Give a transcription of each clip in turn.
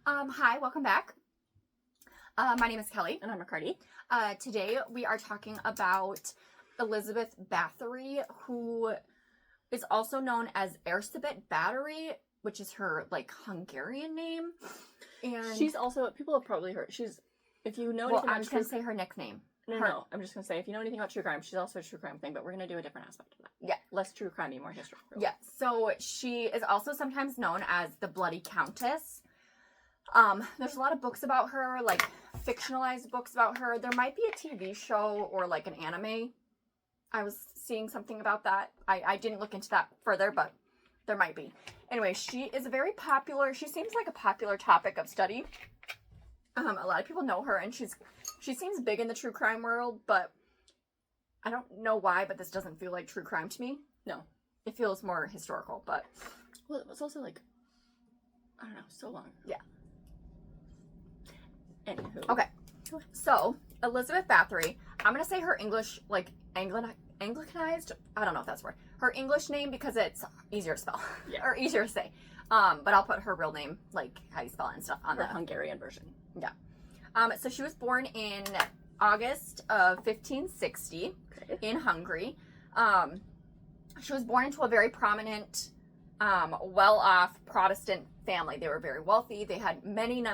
Hi, welcome back. My name is Kelly. And I'm McCarty. Today we are talking about Elizabeth Bathory, who is also known as Elizabeth Bathory, which is her, Hungarian name. And She's also, people have probably heard, if you know well, anything I was going to say her nickname. No, I'm just going to say, if you know anything about true crime, she's also a true crime thing, but we're going to do a different aspect of that. Yeah. Less true crime, more historical. Yeah, so she is also sometimes known as the Blood Countess. There's a lot of books about her, fictionalized books about her. There might be a TV show or an anime. I was seeing something about that. I didn't look into that further, but there might be. Anyway, she is she seems like a popular topic of study. A lot of people know her, and she seems big in the true crime world, but I don't know why, but this doesn't feel like true crime to me. No. It feels more historical, but... Well, it was also I don't know, so long. Yeah. Anywho. Okay. So, Elizabeth Bathory, I'm going to say her English, Anglicanized? I don't know if that's the word. Her English name because it's easier to spell. Yeah. Or easier to say. But I'll put her real name, how you spell it and stuff, on the the Hungarian version. Yeah. So she was born in August of 1560 in Hungary. She was born into a very prominent, well-off Protestant family. They were very wealthy. They had many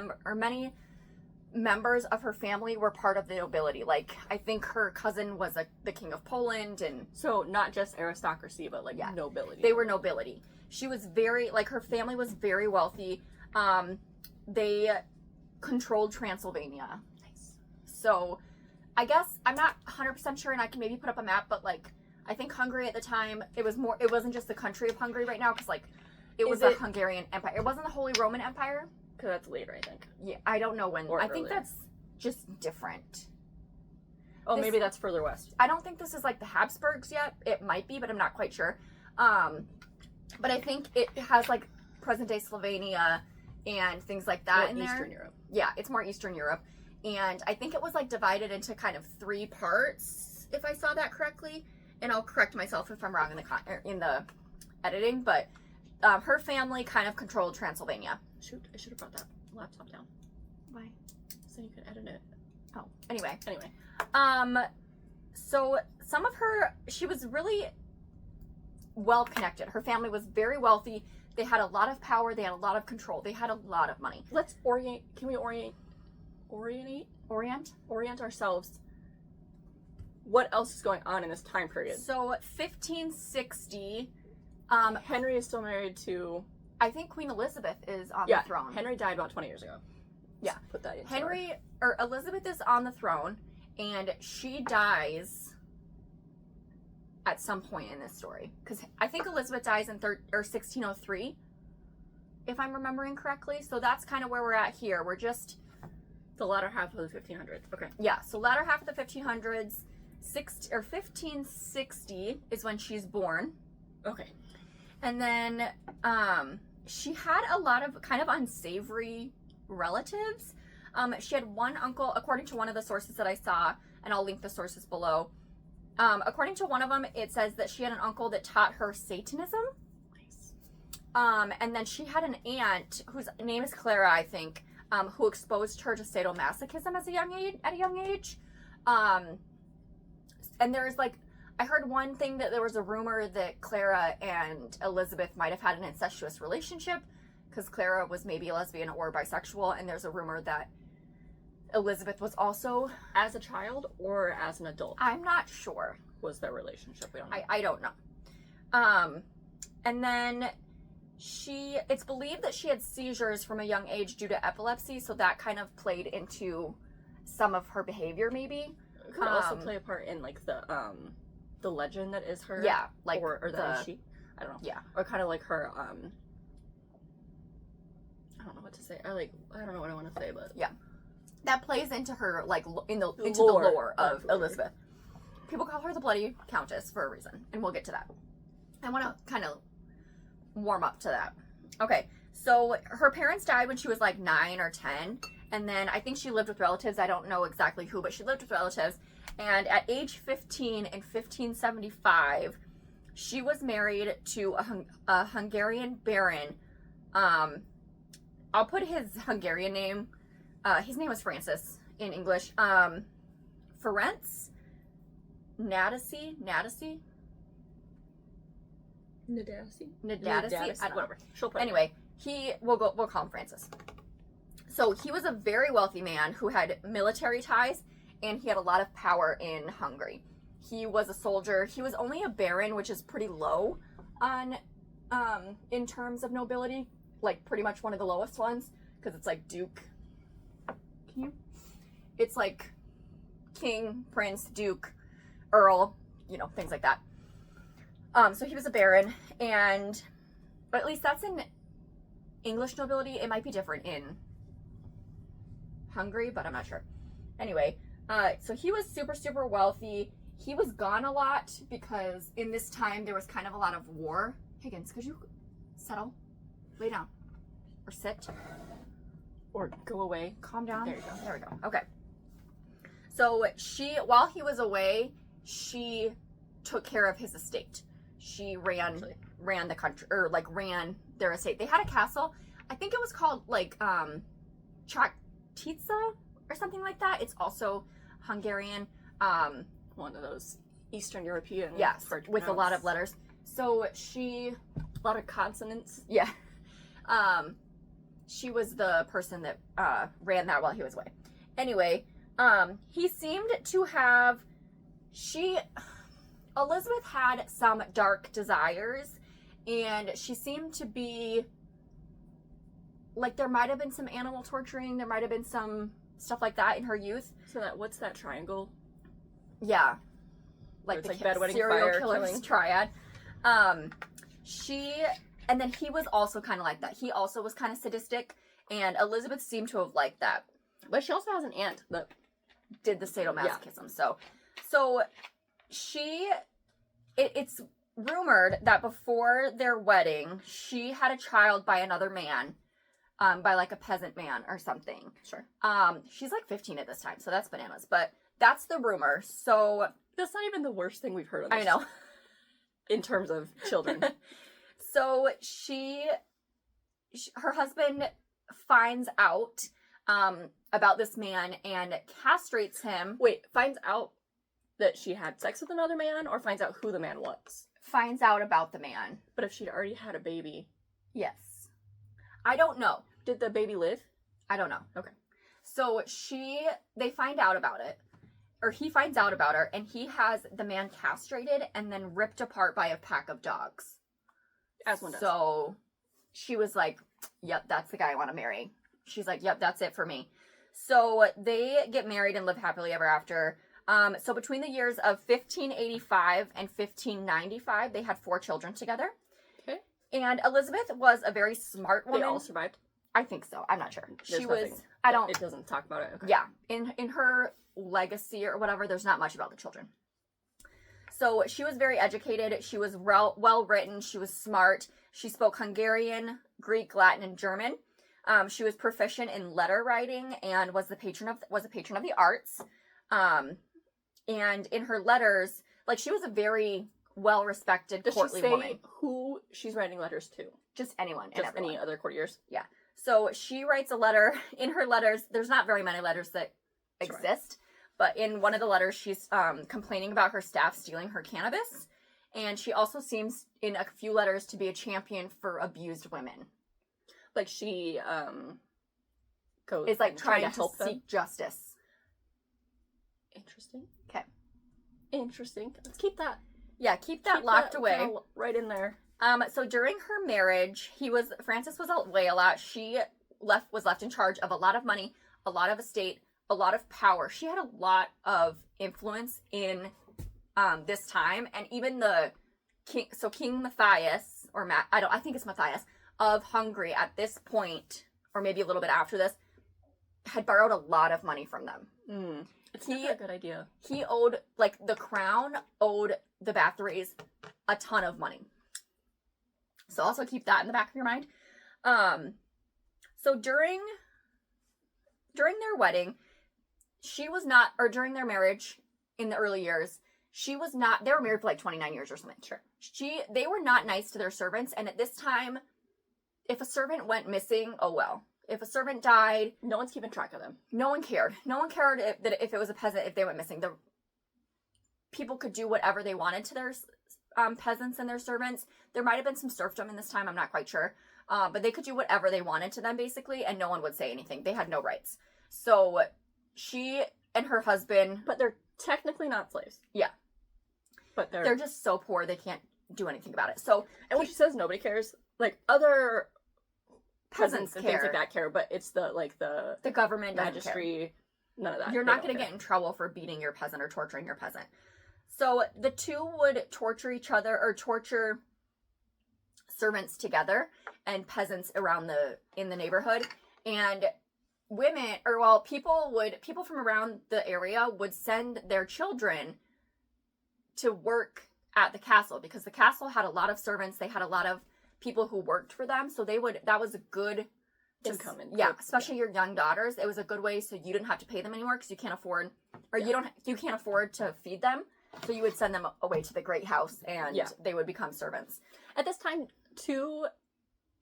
members of her family were part of the nobility. I think her cousin was the king of Poland, and so not just aristocracy, but nobility. They were nobility. She was very her family was very wealthy. They controlled Transylvania. Nice. So, I guess I'm not 100% sure, and I can maybe put up a map, but I think Hungary at the time, it wasn't just the country of Hungary right now, because it was a Hungarian empire. It wasn't the Holy Roman Empire. Because that's later, I think. Yeah, I don't know when. I think earlier. that's just different. Oh, maybe that's further west. I don't think this is the Habsburgs yet. It might be, but I'm not quite sure. But I think it has present-day Slovenia and things like that in there. Eastern Europe. Yeah, it's more Eastern Europe. And I think it was divided into kind of 3 parts, if I saw that correctly. And I'll correct myself if I'm wrong in the editing, but her family kind of controlled Transylvania. Shoot, I should have brought that laptop down. Why? So you could edit it. Oh, anyway. So she was really well connected. Her family was very wealthy. They had a lot of power. They had a lot of control. They had a lot of money. Can we orient ourselves? What else is going on in this time period? So 1560. Henry is still married to... I think Queen Elizabeth is on the throne. Henry died about 20 years ago. Yeah. Put that in. Elizabeth is on the throne, and she dies at some point in this story. Because I think Elizabeth dies in 1603, if I'm remembering correctly. So that's kind of where we're at here. We're just... the latter half of the 1500s. Okay. Yeah, so latter half of the 1500s. 1560 is when she's born. Okay. And then she had a lot of kind of unsavory relatives. She had one uncle, according to one of the sources that I saw, and I'll link the sources below. According to one of them, it says that she had an uncle that taught her Satanism. Nice. And then she had an aunt whose name is Clara, I think, who exposed her to sadomasochism at a young age. And there's I heard one thing that there was a rumor that Clara and Elizabeth might have had an incestuous relationship, because Clara was maybe a lesbian or bisexual, and there's a rumor that Elizabeth was also... As a child or as an adult? I'm not sure. Was their relationship? We don't know. I don't know. And then it's believed that she had seizures from a young age due to epilepsy, so that kind of played into some of her behavior, maybe. It could also play a part in the legend that is her. Yeah, or that is she. I don't know. Yeah, or kind of her. I don't know what to say. I don't know what I want to say, but yeah, that plays into her into the lore lore of Elizabeth. People call her the Bloody Countess for a reason, and we'll get to that. I want to kind of warm up to that. Okay, so her parents died when she was 9 or 10, and then I think she lived with relatives. I don't know exactly who, but she lived with relatives. And at age 15 in 1575, she was married to a Hungarian baron I'll put his Hungarian name. His name was Francis in English. Ferenc Nadasi. Nadasi? I don't know. Whatever. She'll put Anyway, we'll call him Francis. So he was a very wealthy man who had military ties, and he had a lot of power in Hungary. He was a soldier. He was only a baron, which is pretty low on in terms of nobility, like pretty much one of the lowest ones, because it's like duke. It's like king, prince, duke, earl, things like that. So he was a baron, and at least that's in English nobility. It might be different in Hungary, but I'm not sure. Anyway, so he was super, super wealthy. He was gone a lot because in this time there was kind of a lot of war. Higgins, could you settle? Lay down. Or sit. Or go away. Calm down. There you go. There we go. Okay. So while he was away, she took care of his estate. She ran the country, or like ran their estate. They had a castle. I think it was called like Tratitsa or something like that. It's also Hungarian. One of those Eastern European. Yes, with a lot of letters. So a lot of consonants. Yeah. She was the person that ran that while he was away. Anyway, he seemed to have, Elizabeth had some dark desires, and she seemed to be, like, there might have been some animal torturing, there might have been some stuff like that in her youth. So what's that triangle? Yeah. Like the bedwetting, serial fire, killers killing. triad. And then he was also kind of like that. He also was kind of sadistic, and Elizabeth seemed to have liked that. But she also has an aunt that did the sadomasochism. Yeah. So it's rumored that before their wedding, she had a child by another man, by like a peasant man or something. Sure. She's like 15 at this time, so that's bananas. But that's the rumor. So that's not even the worst thing we've heard on this. I know. In terms of children. So her husband finds out about this man and castrates him. Wait, finds out that she had sex with another man, or finds out who the man was? Finds out about the man. But if she'd already had a baby. Yes. I don't know. Did the baby live? I don't know. Okay. So they find out about it. Or he finds out about her, and he has the man castrated and then ripped apart by a pack of dogs. As one does. So she was like, yep, that's the guy I want to marry. She's like, yep, that's it for me. So they get married and live happily ever after. So between the years of 1585 and 1595, they had 4 children together. Okay. And Elizabeth was a very smart woman. They all survived? I think so. I'm not sure. It doesn't talk about it. Okay. Yeah. In her legacy or whatever, there's not much about the children. So she was very educated. She was well written. She was smart. She spoke Hungarian, Greek, Latin, and German. She was proficient in letter writing and was a patron of the arts. And in her letters, like, she was a very well respected courtly woman. Does she say who she's writing letters to? Just anyone. Just any other courtiers. Yeah. So she writes a letter. In her letters, there's not very many letters that exist. But in one of the letters, she's complaining about her staff stealing her cannabis. And she also seems, in a few letters, to be a champion for abused women. Like she is like trying to seek justice. Interesting. Okay. Interesting. Let's keep that. Yeah, keep that locked away. Right in there. So during her marriage, Francis was away a lot. She was left in charge of a lot of money, a lot of estate, a lot of power. She had a lot of influence in this time, and even the king. So King Matthias, or I think it's Matthias of Hungary at this point, or maybe a little bit after this, had borrowed a lot of money from them. It's not a good idea. He owed, like, the crown owed the Bathorys a ton of money. So also keep that in the back of your mind. So during their wedding, during their marriage in the early years, they were married for like 29 years or something. Sure. They were not nice to their servants, and at this time, if a servant went missing, oh well. If a servant died, No one's keeping track of them. no one cared. No one cared if it was a peasant, if they went missing. The people could do whatever they wanted to their peasants and their servants. There might have been some serfdom in this time, I'm not quite sure. But they could do whatever they wanted to them, basically, and no one would say anything. They had no rights. So she and her husband... But they're technically not slaves. Yeah. But they're just so poor, they can't do anything about it. So, and when she says nobody cares, like, other peasants and care. things like that care, but it's the government magistry, none of that. You're not going to get in trouble for beating your peasant or torturing your peasant. So the two would torture each other or torture servants together and peasants in the neighborhood. And people from around the area would send their children to work at the castle, because the castle had a lot of servants. They had a lot of people who worked for them. So that was a good income. Especially your young daughters. It was a good way so you didn't have to pay them anymore because you can't afford, you can't afford to feed them. So you would send them away to the great house and they would become servants. At this time, too,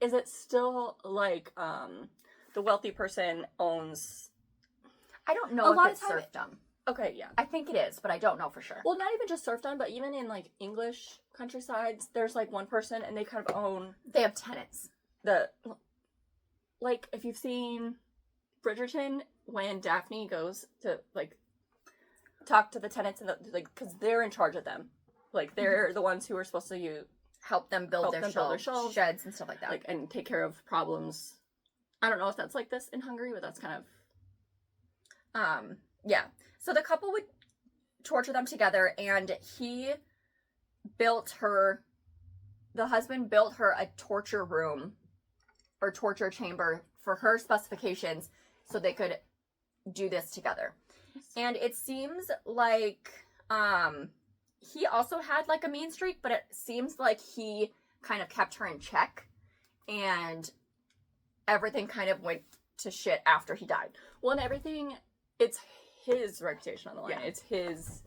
is it still like the wealthy person owns... I don't know if it's serfdom. Okay, yeah. I think it is, but I don't know for sure. Well, not even just serfdom, but even in, like, English countrysides, there's, like, one person and they kind of own... They have tenants. Like, if you've seen Bridgerton, when Daphne goes to, like, talk to the tenants, and because they're in charge of them. Like, they're the ones who are supposed to help them build their shelves, sheds and stuff like that. Like, and take care of problems. I don't know if that's like this in Hungary, but that's kind of... Yeah. So the couple would torture them together, and the husband built her a torture room or torture chamber for her specifications so they could do this together. And it seems like he also had like a mean streak, but it seems like he kind of kept her in check, and everything kind of went to shit after he died. Well, and everything, it's his reputation on the line. Yeah. It's his,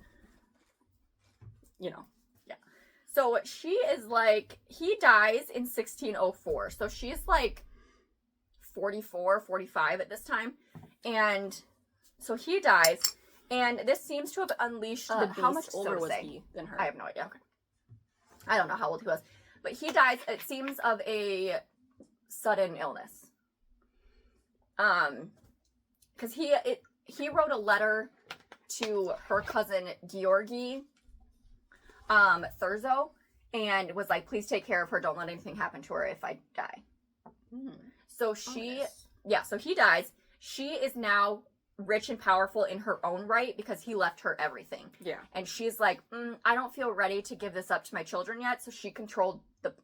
Yeah. So she is like, he dies in 1604. So she's like 44, 45 at this time. And so he dies. And this seems to have unleashed the beast, how much older so was say. he than her? I have no idea. Okay. I don't know how old he was. But he dies, it seems, of a sudden illness. Because he wrote a letter to her cousin Georgi Thurzo and was like, please take care of her. Don't let anything happen to her if I die. So so he dies. She is now rich and powerful in her own right because he left her everything. Yeah. And she's like, I don't feel ready to give this up to my children yet. So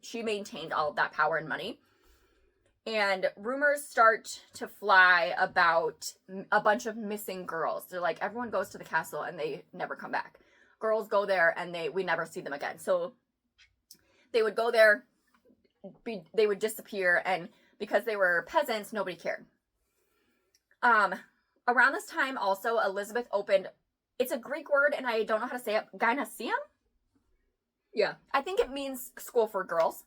she maintained all of that power and money. And rumors start to fly about a bunch of missing girls. They're like, everyone goes to the castle and they never come back. Girls go there and we never see them again. So they would go there, they would disappear, and because they were peasants, nobody cared. Around this time, also, Elizabeth opened, it's a Greek word, and I don't know how to say it, gymnasium? Yeah. I think it means school for girls.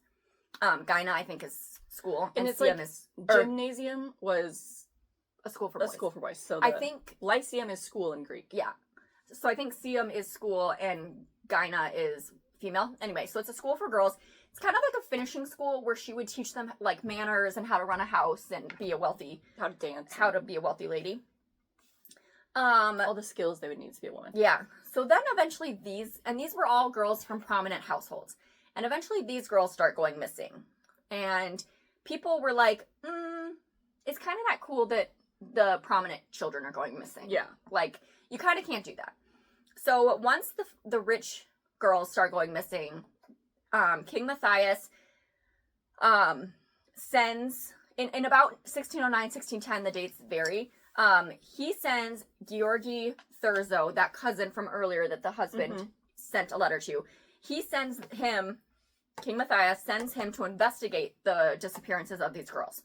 Gyna, I think, is school. And it's Sium like, gymnasium was a school for boys. A school for boys. So I think Lyceum is school in Greek. Yeah. So I think Sium is school and Gyna is female. Anyway, so it's a school for girls. It's kind of like a finishing school where she would teach them like manners and how to run a house and be a wealthy... How to dance. How to be a wealthy lady. All the skills they would need to be a woman. Yeah. So then eventually these were all girls from prominent households. And eventually these girls start going missing. And people were like, it's kind of not cool that the prominent children are going missing. Yeah. Like, you kind of can't do that. So once the rich girls start going missing, King Matthias sends, in about 1609, 1610, the dates vary, he sends Georgi Thurzo, that cousin from earlier that the husband sent a letter to, King Matthias sends him to investigate the disappearances of these girls.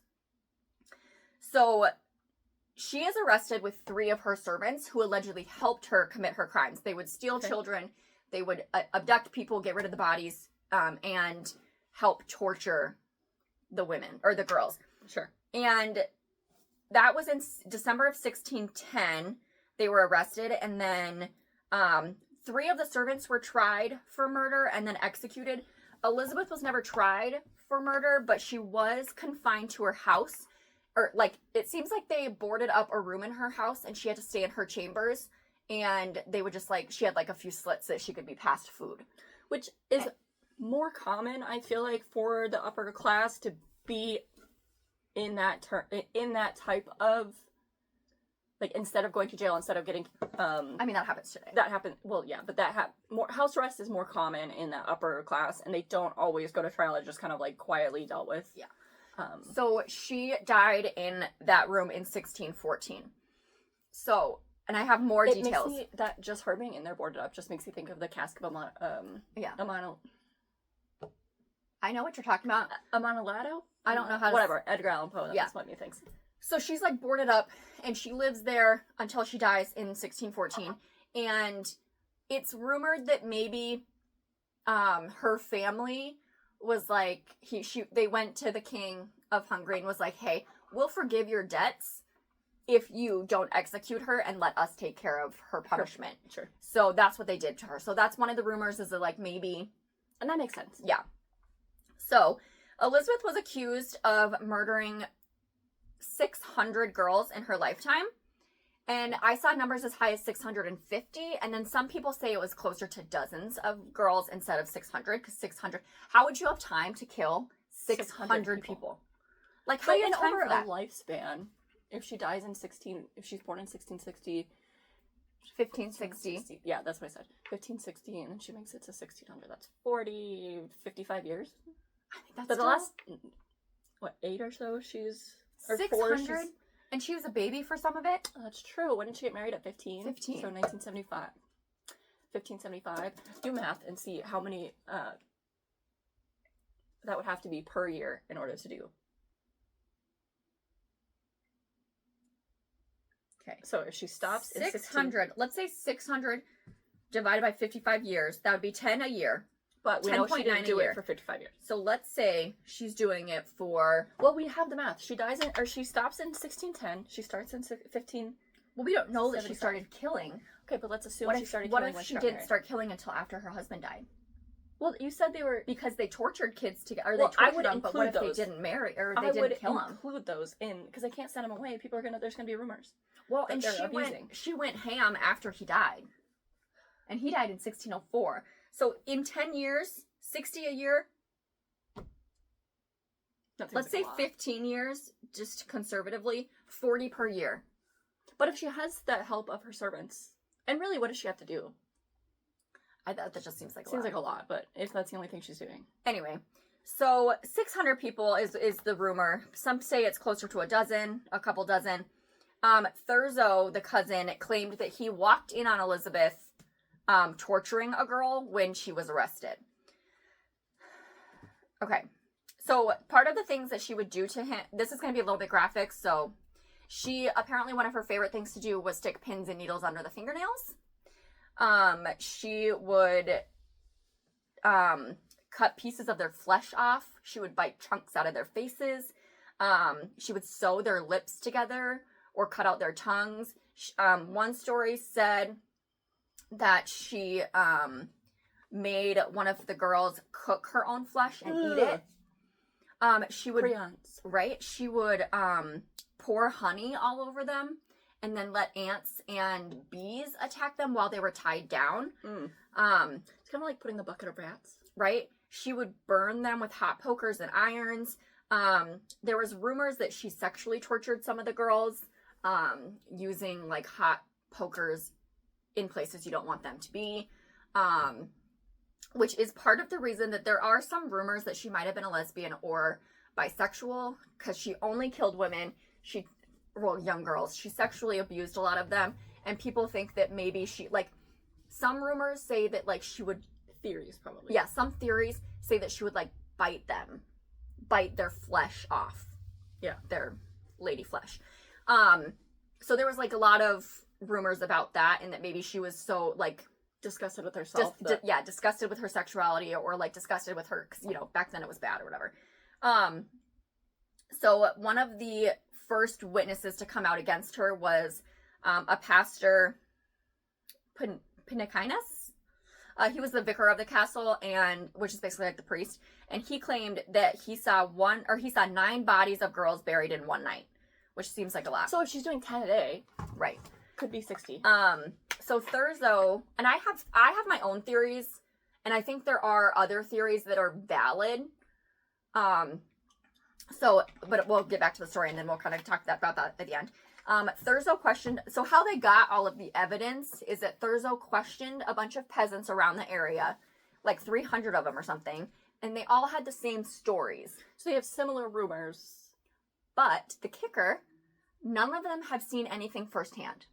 So she is arrested with 3 of her servants who allegedly helped her commit her crimes. They would steal children, they would abduct people, get rid of the bodies, and help torture the women, or the girls. Sure. And that was in December of 1610. They were arrested, and then 3 of the servants were tried for murder and then executed. Elizabeth was never tried for murder, but she was confined to her house. Or, like, it seems like they boarded up a room in her house, and she had to stay in her chambers, and they would just, like, she had, like, a few slits that she could be passed food. Which is more common, I feel like, for the upper class to be in that type of, like, instead of going to jail, instead of getting I mean, that happens today. that happened, well, yeah, but more house arrest is more common in the upper class, and they don't always go to trial. It's just kind of, like, quietly dealt with. Yeah. So she died in that room in 1614. So, and I have more details. Makes me, that just her being in there boarded up just makes me think of the cask of I know what you're talking about. Amontillado? I don't know how to... Whatever, Edgar Allan Poe, that's what me thinks. So she's, like, boarded up, and she lives there until she dies in 1614. And it's rumored that maybe her family was, like, they went to the king of Hungary and was like, hey, we'll forgive your debts if you don't execute her and let us take care of her punishment. Sure. So that's what they did to her. So that's one of the rumors, is that, like, maybe... And that makes sense. Yeah. So, Elizabeth was accused of murdering 600 girls in her lifetime. And I saw numbers as high as 650. And then some people say it was closer to dozens of girls instead of 600. Because 600... How would you have time to kill 600 people? Like, how do you have time over for that? A lifespan, if she dies in if she's born in 1660... 1560. Yeah, that's what I said. 1560, and then she makes it to 1600. That's 55 years. I think that's but the last, 8 or so, she's... Or 600? And she was a baby for some of it? That's true. When did she get married? At 15? 15. So 1975. 1575. Do math and see how many that would have to be per year in order to do. Okay. So if she stops in 600, let's say 600 divided by 55 years, that would be 10 a year. But we know she didn't do it for 55 years. So let's say she's doing it for... Well, we have the math. She stops in 1610. She starts in 15... Well, we don't know that she started killing. Okay, but let's assume she started killing. What if she didn't start killing until after her husband died? Well, you said they were... Because they tortured kids together. Or they tortured them, but what if they didn't marry, or they didn't kill them? I would include those in... Because I can't send them away. There's going to be rumors. Well, and she went ham after he died. And he died in 1604. So in 10 years, 60 a year. Let's say 15 years, just conservatively, 40 per year. But if she has the help of her servants, and really, what does she have to do? That just seems like a lot. Seems like a lot, but if that's the only thing she's doing. Anyway, so 600 people is the rumor. Some say it's closer to a couple dozen. Thurzo, the cousin, claimed that he walked in on Elizabeth torturing a girl when she was arrested. Okay, so part of the things that she would do to him, this is going to be a little bit graphic, so apparently one of her favorite things to do was stick pins and needles under the fingernails. She would cut pieces of their flesh off. She would bite chunks out of their faces. She would sew their lips together or cut out their tongues. One story said that she made one of the girls cook her own flesh and eat it. She would She would pour honey all over them and then let ants and bees attack them while they were tied down. It's kind of like putting the bucket of rats. Right? She would burn them with hot pokers and irons. There was rumors that she sexually tortured some of the girls using like hot pokers in places you don't want them to be. Which is part of the reason that there are some rumors that she might have been a lesbian or bisexual, because she only killed women. Young girls. She sexually abused a lot of them, and people think that maybe some rumors say that she would... Theories, probably. Yeah, some theories say that she would bite their flesh off. Yeah. Their lady flesh. So there was a lot of rumors about that, and that maybe she was so disgusted with herself. Disgusted with her sexuality, or disgusted with her, because back then it was bad or whatever. So one of the first witnesses to come out against her was a pastor, Pinikinus. He was the vicar of the castle, and which is basically like the priest, and he claimed that he saw 9 bodies of girls buried in one night, which seems like a lot. So if she's doing 10 a day, right, could be 60. So Thurzo, and I have my own theories, and I think there are other theories that are valid. But we'll get back to the story, and then we'll kind of talk about that at the end. Thurzo questioned, so how they got all of the evidence is that Thurzo questioned a bunch of peasants around the area, like 300 of them or something, and they all had the same stories. So they have similar rumors. But the kicker, none of them have seen anything firsthand.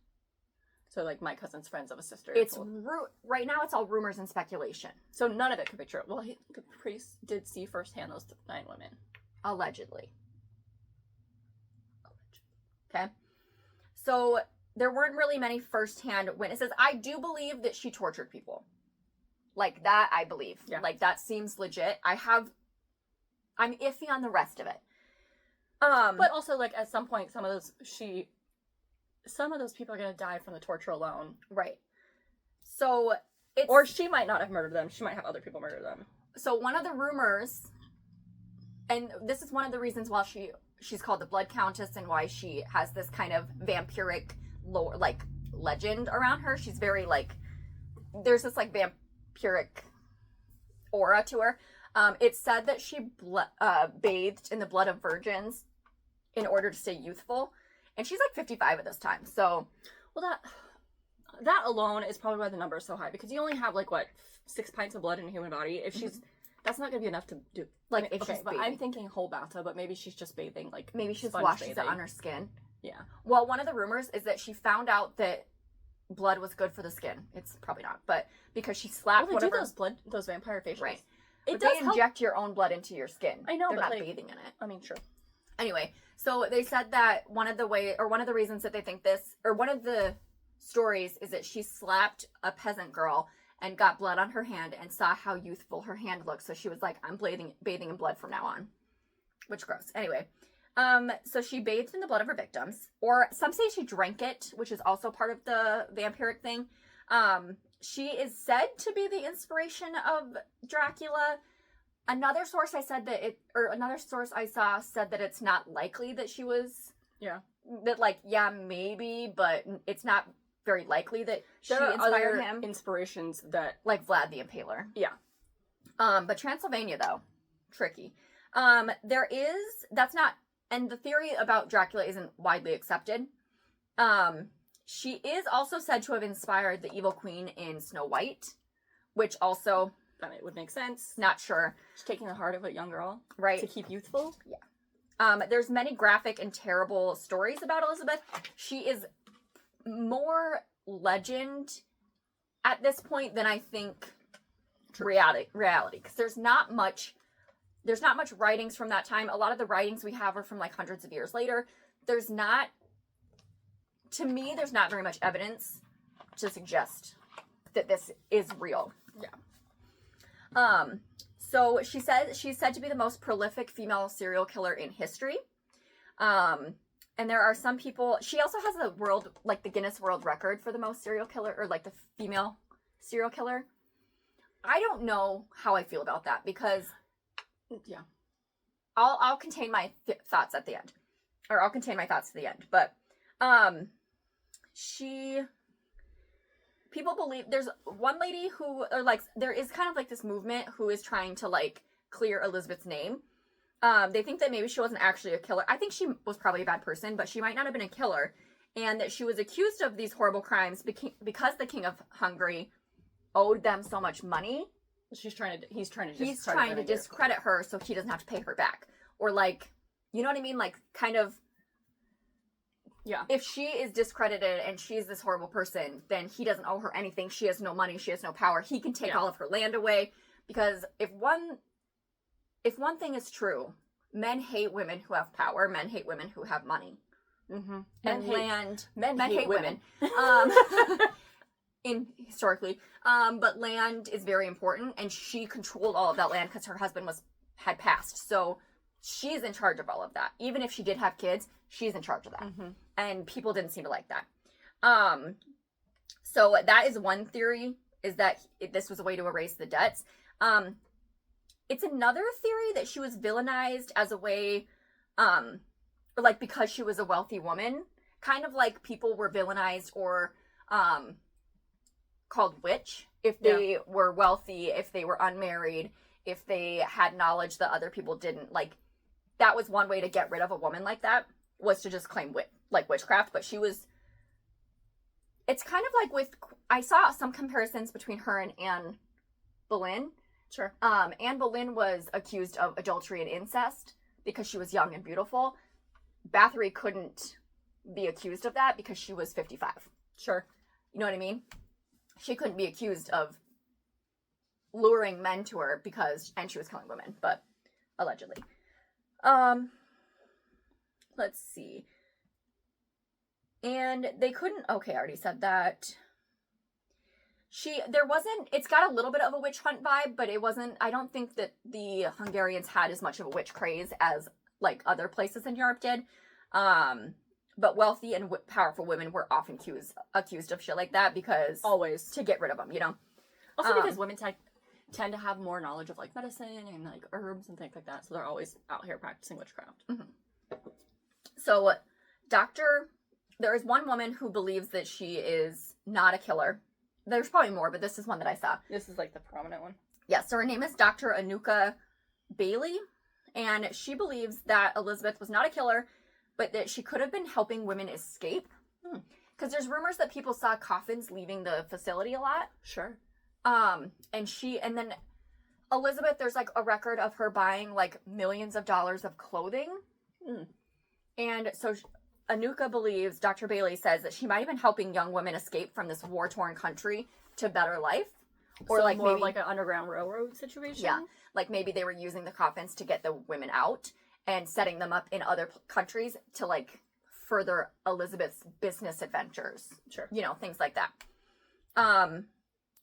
So like my cousin's friends of a sister. It's right now it's all rumors and speculation. So none of it could be true. Well, the priest did see firsthand those 9 women. Allegedly. Okay. So there weren't really many firsthand witnesses. I do believe that she tortured people. Like that, I believe. Yeah. Like that seems legit. I'm iffy on the rest of it. But also, like, at some point, some of those people are going to die from the torture alone. Right. So or she might not have murdered them. She might have other people murder them. So one of the rumors, and this is one of the reasons why she's called the Blood Countess and why she has this kind of vampiric lore, like legend around her. She's very like, there's this like vampiric aura to her. It's said that she bathed in the blood of virgins in order to stay youthful, and she's like 55 at this time. So, well, that alone is probably why the number is so high, because you only have like 6 pints of blood in a human body. If she's that's not gonna be enough to do. Like, if she's but I'm thinking whole bathtub, but maybe she's just bathing. Like maybe she washes it on her skin. Yeah. Well, one of the rumors is that she found out that blood was good for the skin. It's probably not, but because she slapped they do those vampire facials. Right. It does does inject your own blood into your skin. I know, they're but not bathing in it. I mean, sure. Anyway, so they said that one of the reasons that they think this, or one of the stories, is that she slapped a peasant girl and got blood on her hand and saw how youthful her hand looked. So she was like, I'm bathing in blood from now on. Which gross. Anyway, so she bathed in the blood of her victims, or some say she drank it, which is also part of the vampiric thing. She is said to be the inspiration of Dracula. Another source I saw said that it's not likely that she was. Yeah. That maybe, but it's not very likely that she there are inspired other him. Inspirations that, like Vlad the Impaler. Yeah. But Transylvania though, tricky. That's not, and the theory about Dracula isn't widely accepted. She is also said to have inspired the evil queen in Snow White, which also... Then it would make sense. Not sure. She's taking the heart of a young girl. Right. To keep youthful. Yeah. There's many graphic and terrible stories about Elizabeth. She is more legend at this point than I think reality. Because there's not much writings from that time. A lot of the writings we have are from like hundreds of years later. There's not very much evidence to suggest that this is real. Yeah. So she's said to be the most prolific female serial killer in history. And there are some people, she also has the Guinness World Record for the most serial killer, or like the female serial killer. I don't know how I feel about that, because yeah, I'll contain my thoughts at the end, or I'll contain my thoughts to the end. But people believe there's one lady who, or like, there is kind of like this movement who is trying to like clear Elizabeth's name. They think that maybe she wasn't actually a killer. I think she was probably a bad person, but she might not have been a killer, and that she was accused of these horrible crimes because the King of Hungary owed them so much money. He's trying to discredit her so he doesn't have to pay her back, or like, you know what I mean? Like, kind of. Yeah. If she is discredited and she's this horrible person, then he doesn't owe her anything. She has no money. She has no power. He can take all of her land away. Because if one thing is true, men hate women who have power. Men hate women who have money. Mm-hmm. Men hate women. Historically. But land is very important, and she controlled all of that land because her husband had passed. So she's in charge of all of that. Even if she did have kids, she's in charge of that. Mm-hmm. And people didn't seem to like that. So that is one theory, is that this was a way to erase the debts. It's another theory that she was villainized as a way, like because she was a wealthy woman, kind of like people were villainized or called witch if they were wealthy, if they were unmarried, if they had knowledge that other people didn't. Like, that was one way to get rid of a woman like that, was to just claim witchcraft. But she was, it's kind of like I saw some comparisons between her and Anne Boleyn. Sure. Anne Boleyn was accused of adultery and incest because she was young and beautiful. Bathory couldn't be accused of that because she was 55. Sure. You know what I mean? She couldn't be accused of luring men to her and she was killing women, but allegedly. Let's see. And they couldn't, okay, I already said that. It's got a little bit of a witch hunt vibe, but it wasn't, I don't think that the Hungarians had as much of a witch craze as, like, other places in Europe did. But wealthy and powerful women were often accused of shit like that because... Always. To get rid of them, you know? Also because women tend to have more knowledge of, like, medicine and, like, herbs and things like that, so they're always out here practicing witchcraft. Mm-hmm. So, there is one woman who believes that she is not a killer. There's probably more, but this is one that I saw. This is, like, the prominent one. Yes, so her name is Dr. Anuka Bailey, and she believes that Elizabeth was not a killer, but that she could have been helping women escape. Because there's rumors that people saw coffins leaving the facility a lot. Sure. And then Elizabeth, there's, like, a record of her buying, like, millions of dollars of clothing. And so Anuka believes, Dr. Bailey says, that she might have been helping young women escape from this war-torn country to better life. Or, so like, more maybe like an Underground Railroad situation? Yeah. Like, maybe they were using the coffins to get the women out and setting them up in other countries to, like, further Elizabeth's business adventures. Sure. You know, things like that.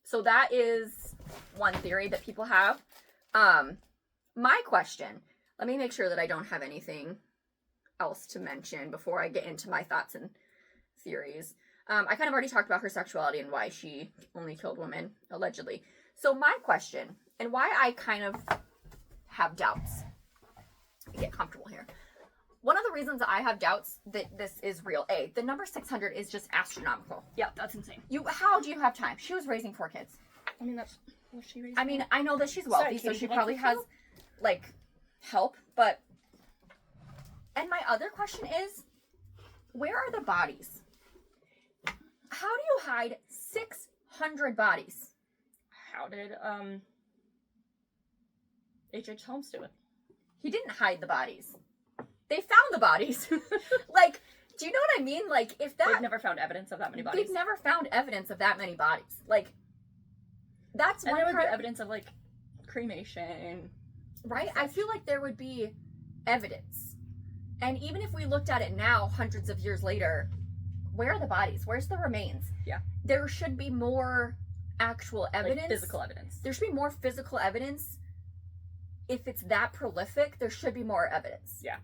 So that is one theory that people have. My question, let me make sure that I don't have anything else to mention before I get into my thoughts and theories. I kind of already talked about her sexuality and why she only killed women, allegedly. So my question, and why I kind of have doubts, get comfortable here. One of the reasons I have doubts that this is real, the number 600 is just astronomical. Yeah, that's insane. How do you have time? She was raising 4 kids. I mean, was she raising? I mean, I know that she's wealthy, so she probably has, like, help, but... And my other question is, where are the bodies? How do you hide 600 bodies? How did, H.H. Holmes do it? He didn't hide the bodies. They found the bodies. Like, do you know what I mean? Like, if that... They've never found evidence of that many bodies. They've never found evidence of that many bodies. Like, that's and one there would be evidence of, like, cremation. Right? I feel like there would be evidence. And even if we looked at it now, hundreds of years later, where are the bodies? Where's the remains? Yeah. There should be more actual evidence. Like physical evidence. There should be more physical evidence. If it's that prolific, there should be more evidence. Yeah.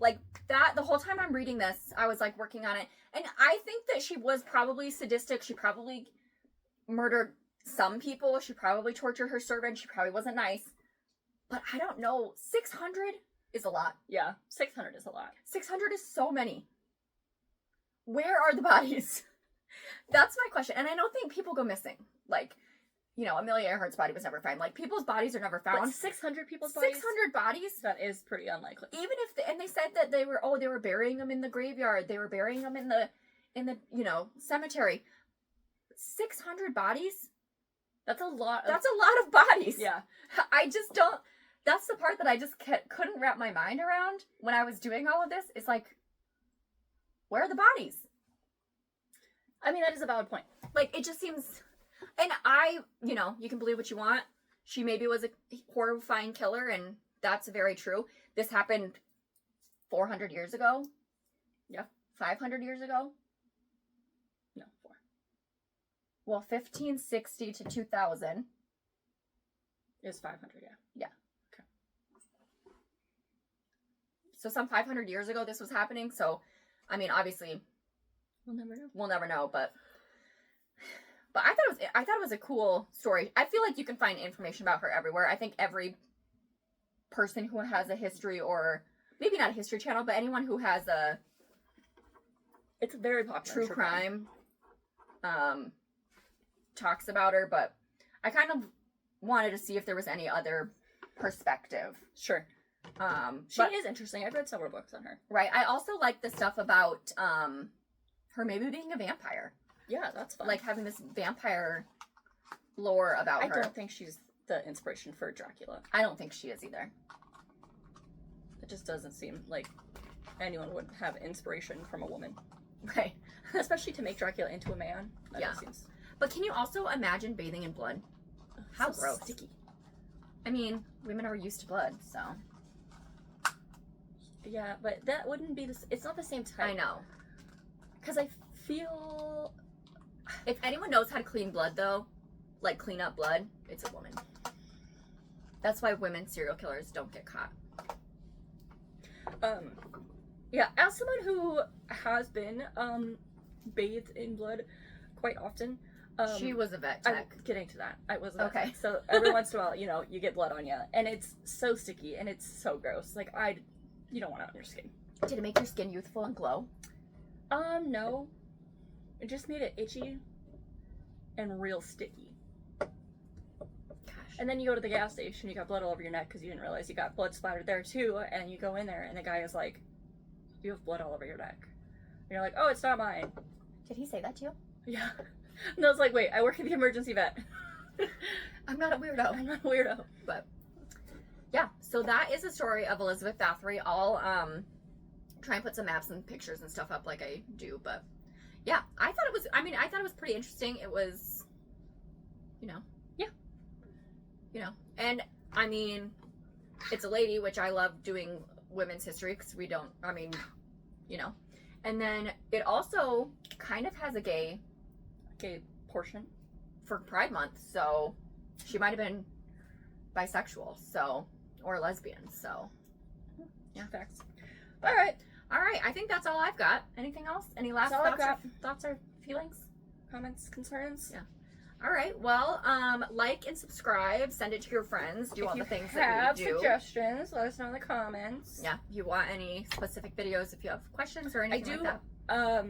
Like, that, the whole time I'm reading this, I was, like, working on it. And I think that she was probably sadistic. She probably murdered some people. She probably tortured her servant. She probably wasn't nice. But I don't know. 600 is a lot. Yeah, 600 is a lot. 600 is so many. Where are the bodies? That's my question. And I don't think people go missing. Like, you know, Amelia Earhart's body was never found. Like, people's bodies are never found. But 600 people's bodies? 600 bodies? That is pretty unlikely. Even if, and they said that they were burying them in the graveyard. They were burying them in the, you know, cemetery. 600 bodies? That's a lot. That's a lot of bodies. Yeah. I just don't, that's the part that I just couldn't wrap my mind around when I was doing all of this. It's like, where are the bodies? I mean, that is a valid point. Like, it just seems, and you know, you can believe what you want. She maybe was a horrifying killer, and that's very true. This happened 400 years ago. Yeah. 500 years ago. No, 4. Well, 1560 to 2000. Is 500, yeah. Yeah. Okay. So some 500 years ago this was happening. So, I mean, obviously, We'll never know. we'll never know, but I thought it was a cool story. I feel like you can find information about her everywhere. I think every person who has a history, or maybe not a history channel, but anyone who has a It's very popular. true crime talks about her, but I kind of wanted to see if there was any other perspective. Sure. She But, is interesting. I've read several books on her. right. I also like the stuff about her maybe being a vampire. Yeah, that's fun. Like having this vampire lore about her. I don't think she's the inspiration for Dracula. I don't think she is either. It just doesn't seem like anyone would have inspiration from a woman. Right. Especially to make Dracula into a man. That Yeah. just seems But can you also imagine bathing in blood? How so gross. sticky. I mean, women are used to blood, so. Yeah, but that wouldn't be it's not the same type. I know. Because I feel If anyone knows how to clean blood, though, like clean up blood, it's a woman. That's why women serial killers don't get caught. yeah, as someone who has been bathed in blood quite often, She was a vet I'm tech. getting to that. I was a vet Okay. tech. So every once in a while, you know, you get blood on you, and it's so sticky and it's so gross. Like you don't want it on your skin. Did it make your skin youthful and glow? No, it just made it itchy and real sticky. Gosh. And then you go to the gas station, you got blood all over your neck because you didn't realize you got blood splattered there too. And you go in there, and the guy is like, "You have blood all over your neck." And you're like, "Oh, it's not mine." Did he say that to you? Yeah. And I was like, "Wait, I work at the emergency vet. I'm not a weirdo. I'm not a weirdo." But yeah, so that is the story of Elizabeth Bathory. I'll try and put some maps and pictures and stuff up like I do, but yeah, I thought it was pretty interesting. It was, and I mean, it's a lady, which I love doing women's history because we don't, and then it also kind of has a gay portion. for Pride Month, so she might have been bisexual, or lesbian, so Yeah, facts. All right. I think that's all I've got. Anything else? Any last That's all I've thoughts or feelings? Comments, concerns? Yeah. All right. Well, like and subscribe. Send it to your friends. Do all the things that we do. If you have suggestions, let us know in the comments. Yeah. If you want any specific videos, if you have questions or anything like that.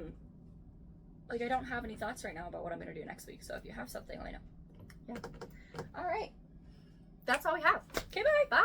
I don't have any thoughts right now about what I'm going to do next week. So if you have something, let me know. Yeah. All right. That's all we have. Okay, bye. Bye.